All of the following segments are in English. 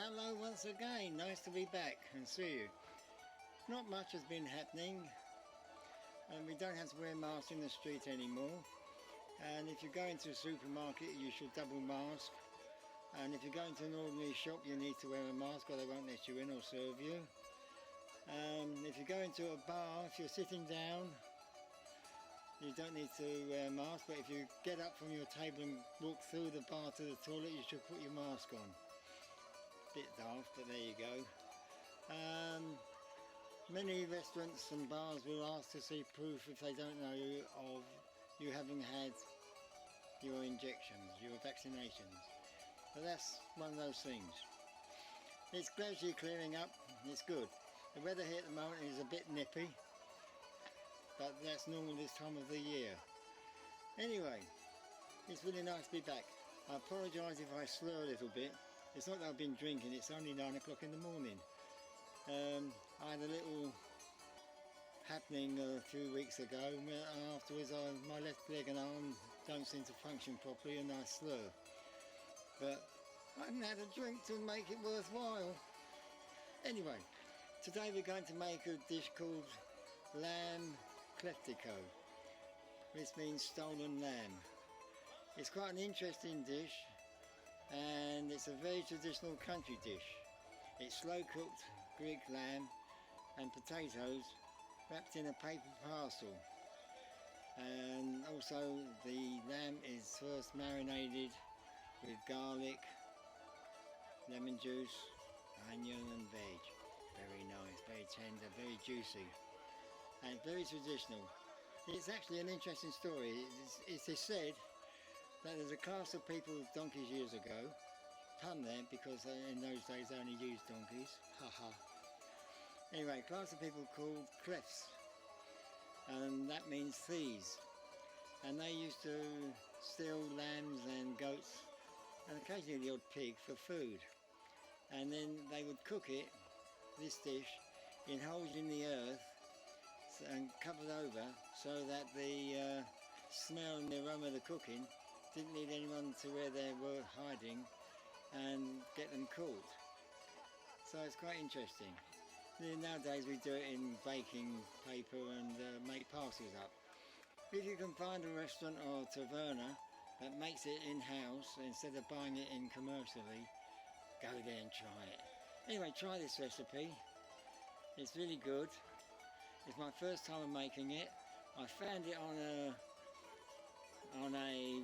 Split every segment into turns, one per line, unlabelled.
Hello once again, nice to be back and see you. Not much has been happening, and we don't have to wear masks in the street anymore. And if you go into a supermarket you should double mask, and if you go into an ordinary shop you need to wear a mask or they won't let you in or serve you. If you go into a bar, if you're sitting down, you don't need to wear a mask, but if you get up from your table and walk through the bar to the toilet you should put your mask on. Bit daft, but there you go. Many restaurants and bars will ask to see proof if they don't know you of you having had your injections, your vaccinations. But that's one of those things. It's gradually clearing up, it's good. The weather here at the moment is a bit nippy, but that's normal this time of the year. Anyway, it's really nice to be back. I apologise if I slur a little bit. It's not that I've been drinking, it's only 9 o'clock in the morning. I had a little happening a few weeks ago, and afterwards my left leg and arm don't seem to function properly and I slur. But I haven't had a drink to make it worthwhile. Anyway, today we're going to make a dish called Lamb Kleftiko, which means stolen lamb. It's quite an interesting dish, and it's a very traditional country dish. It's slow cooked Greek lamb and potatoes wrapped in a paper parcel, and also the lamb is first marinated with garlic, lemon juice, onion and veg. Very nice, very tender, very juicy and very traditional. It's actually an interesting story. It is said that there's a class of people with donkeys years ago, pun there because in those days they only used donkeys, haha. Anyway, a class of people called Klefts, and that means thieves, and they used to steal lambs and goats and occasionally the odd pig for food, and then they would cook it, this dish, in holes in the earth and covered over so that the smell and the aroma of the cooking didn't need anyone to where they were hiding and get them caught. So it's quite interesting. Nowadays we do it in baking paper and make parcels up. If you can find a restaurant or taverna that makes it in-house instead of buying it in commercially, go there and try it. Anyway, try this recipe. It's really good. It's my first time of making it. I found it on a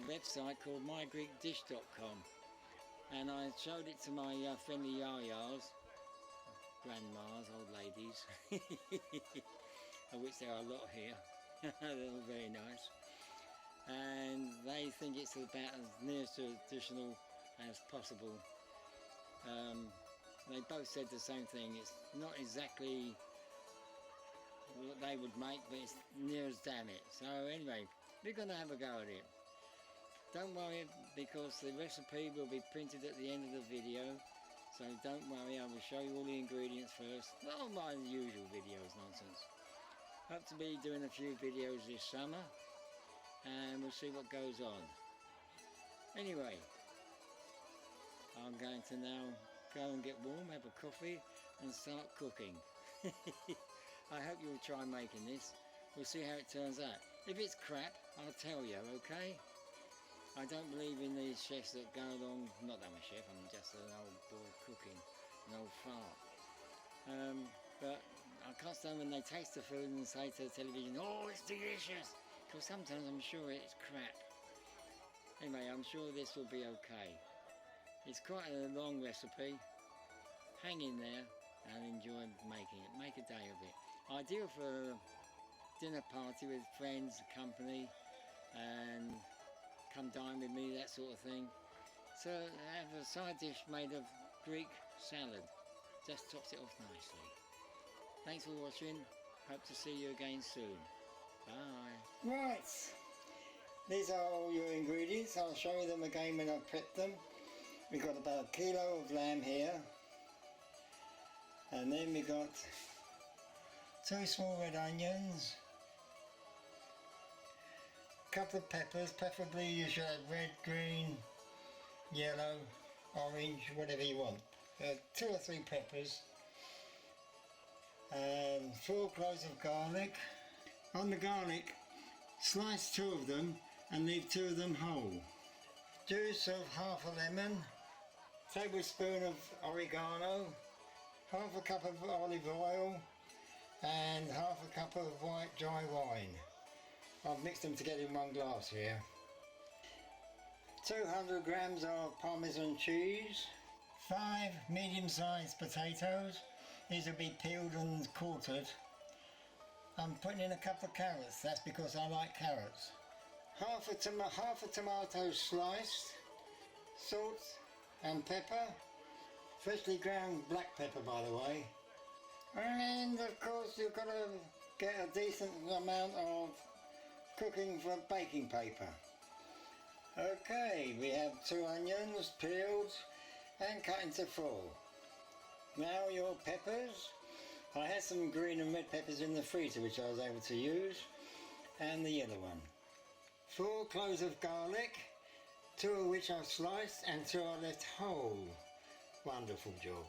website called mygreekdish.com, and I showed it to my friendly yayas, grandmas, old ladies, of which there are a lot here. They're all very nice, and they think it's about as near as traditional as possible. They both said the same thing. It's not exactly what they would make, but it's near as damn it. So anyway, we're going to have a go at it. Don't worry, because the recipe will be printed at the end of the video, so don't worry, I will show you all the ingredients first. Not my usual videos nonsense. Hope to be doing a few videos this summer, and we'll see what goes on. Anyway, I'm going to now go and get warm, have a coffee and start cooking. I hope you'll try making this. We'll see how it turns out. If it's crap, I'll tell you, okay? I don't believe in these chefs that go along, not that I'm a chef, I'm just an old boy cooking, an old fart. But I can't stand when they taste the food and say to the television, oh, it's delicious, because sometimes I'm sure it's crap. Anyway, I'm sure this will be okay. It's quite a long recipe. Hang in there and enjoy making it. Make a day of it. Ideal for a dinner party with friends, company, and come dine with me, that sort of thing. So have a side dish made of Greek salad. Just tops it off nicely. Thanks for watching. Hope to see you again soon. Bye. Right. These are all your ingredients. I'll show you them again when I've prepped them. We've got about 1 kilo of lamb here. And then we've got 2 small red onions, a couple of peppers, preferably you should have red, green, yellow, orange, whatever you want. 2 or 3 peppers, and 4 cloves of garlic. On the garlic, slice 2 of them and leave 2 of them whole. Juice of half a lemon, tablespoon of oregano, half a cup of olive oil, and half a cup of white dry wine. I've mixed them together in 1 glass here. 200 grams of Parmesan cheese, 5 medium-sized potatoes. These will be peeled and quartered. I'm putting in a couple of carrots, that's because I like carrots. Half a tomato sliced, salt and pepper, freshly ground black pepper by the way. And of course you've got to get a decent amount of cooking for baking paper. Okay, we have 2 onions peeled and cut into 4. Now your peppers. I had some green and red peppers in the freezer which I was able to use, and the yellow one. 4 cloves of garlic, 2 of which I've sliced and 2 I left whole. Wonderful job.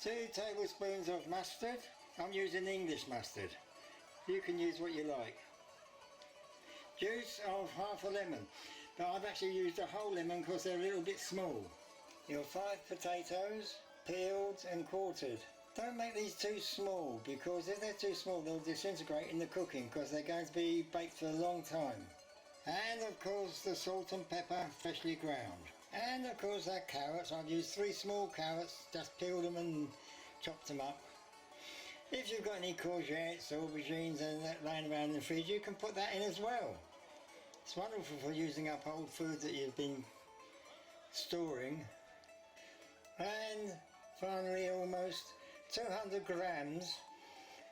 2 tablespoons of mustard. I'm using English mustard. You can use what you like. Juice of half a lemon, but I've actually used a whole lemon because they're a little bit small. Your 5 potatoes, peeled and quartered. Don't make these too small because if they're too small they'll disintegrate in the cooking because they're going to be baked for a long time. And of course the salt and pepper freshly ground. And of course our carrots. I've used 3 small carrots, just peeled them and chopped them up. If you've got any courgettes, aubergines and that laying around in the fridge, you can put that in as well. It's wonderful for using up old food that you've been storing. And finally almost 200 grams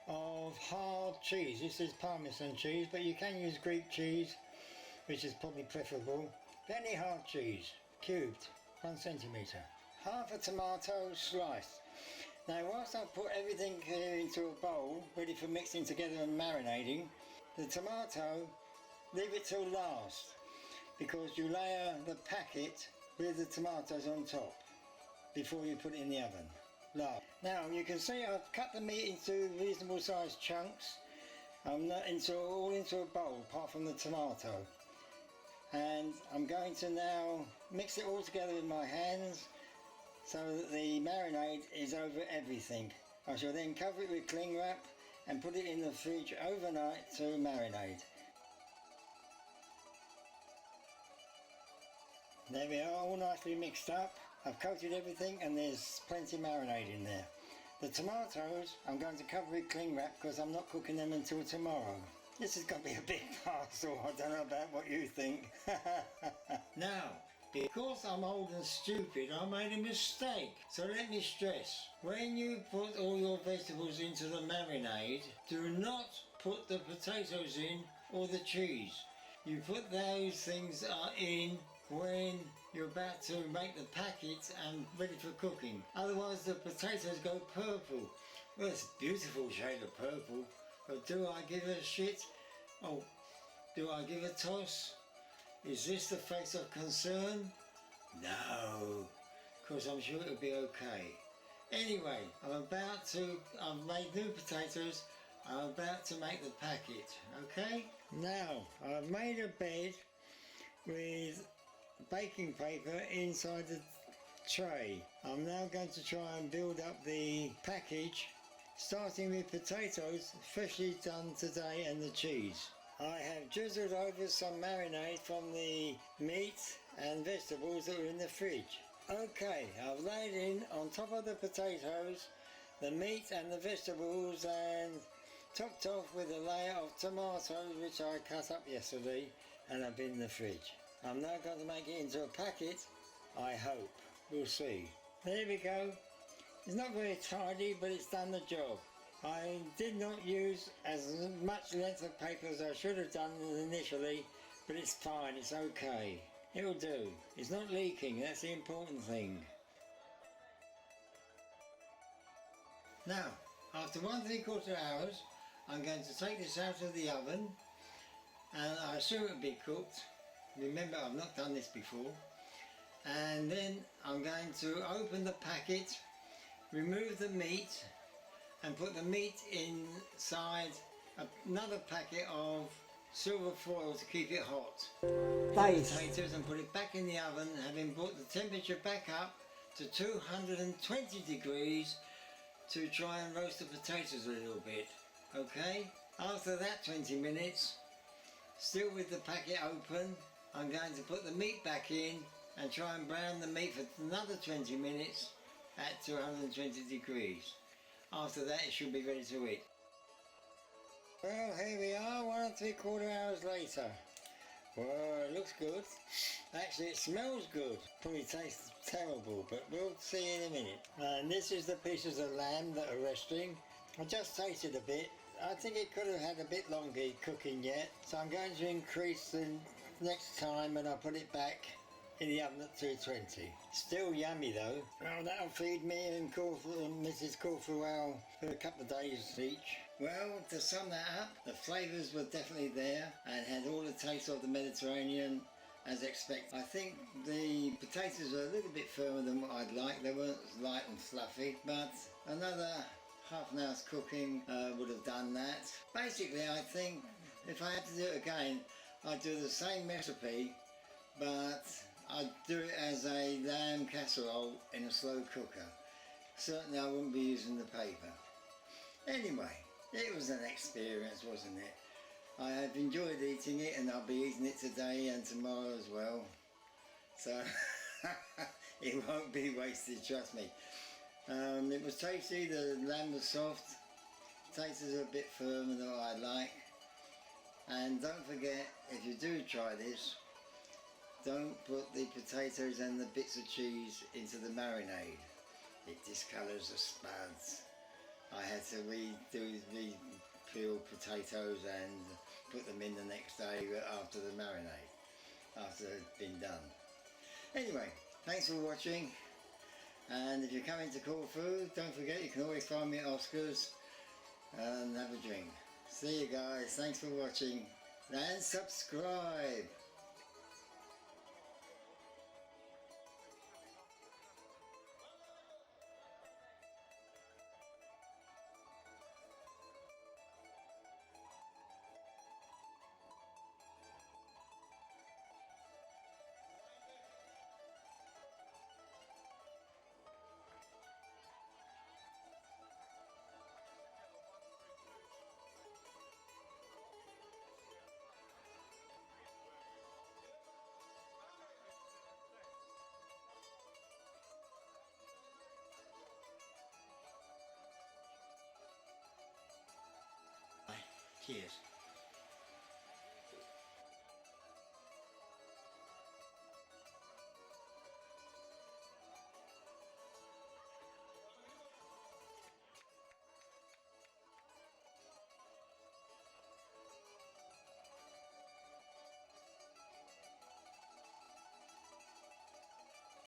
of hard cheese. This is Parmesan cheese, but you can use Greek cheese, which is probably preferable. Any hard cheese, cubed, 1 centimetre. Half a tomato sliced. Now whilst I've put everything here into a bowl, ready for mixing together and marinating, the tomato, leave it till last, because you layer the packet with the tomatoes on top before you put it in the oven. Now you can see I've cut the meat into reasonable sized chunks. I'm not all into a bowl apart from the tomato. And I'm going to now mix it all together with my hands so that the marinade is over everything. I shall then cover it with cling wrap and put it in the fridge overnight to marinate. There we are, all nicely mixed up. I've coated everything and there's plenty of marinade in there. The tomatoes I'm going to cover with cling wrap because I'm not cooking them until tomorrow. This is going to be a big parcel, I don't know about what you think. Now, because I'm old and stupid, I made a mistake. So let me stress, when you put all your vegetables into the marinade, do not put the potatoes in or the cheese. You put those things in when you're about to make the packet and ready for cooking. Otherwise the potatoes go purple. Well, it's a beautiful shade of purple, but do I give a shit? Oh, do I give a toss? Is this the face of concern? No, because I'm sure it'll be okay. Anyway, I've made new potatoes. I'm about to make the packet, okay? Now, I've made a bed with baking paper inside the tray. I'm now going to try and build up the package, starting with potatoes freshly done today and the cheese. I have drizzled over some marinade from the meat and vegetables that were in the fridge. Okay, I've laid in on top of the potatoes the meat and the vegetables and topped off with a layer of tomatoes which I cut up yesterday and have been in the fridge. I'm now going to make it into a packet, I hope. We'll see. There we go. It's not very tidy, but it's done the job. I did not use as much length of paper as I should have done initially, but it's fine, it's okay. It'll do. It's not leaking, that's the important thing. Now, after 1¾ hours, I'm going to take this out of the oven, and I assume it'll be cooked. Remember, I've not done this before. And then I'm going to open the packet, remove the meat and put the meat inside another packet of silver foil to keep it hot. Potatoes and put it back in the oven, having brought the temperature back up to 220 degrees to try and roast the potatoes a little bit. Okay? After that 20 minutes, still with the packet open, I'm going to put the meat back in and try and brown the meat for another 20 minutes at 220 degrees. After that it should be ready to eat. Well, here we are, 1 3/4 hours later. Well, it looks good. Actually, it smells good. Probably tastes terrible, but we'll see in a minute. And this is the pieces of lamb that are resting. I just tasted a bit. I think it could have had a bit longer cooking yet, so I'm going to increase the next time and I'll put it back in the oven at 220. Still yummy though. Well, that'll feed me and Mrs. Corfual for a couple of days each. Well, to sum that up, the flavours were definitely there and had all the taste of the Mediterranean as expected. I think the potatoes were a little bit firmer than what I'd like. They weren't light and fluffy, but another half an hour's cooking would have done that. Basically, I think if I had to do it again, I'd do the same recipe, but I'd do it as a lamb casserole in a slow cooker. Certainly I wouldn't be using the paper. Anyway, it was an experience, wasn't it? I have enjoyed eating it and I'll be eating it today and tomorrow as well. So it won't be wasted, trust me. It was tasty, the lamb was soft, tasted a bit firmer than what I like. And don't forget, if you do try this, don't put the potatoes and the bits of cheese into the marinade. It discolours the spuds. I had to re-peel potatoes and put them in the next day after the marinade, after it had been done. Anyway, thanks for watching. And if you're coming to Corfu, don't forget you can always find me at Oscar's and have a drink. See you guys, thanks for watching and subscribe. Cheers.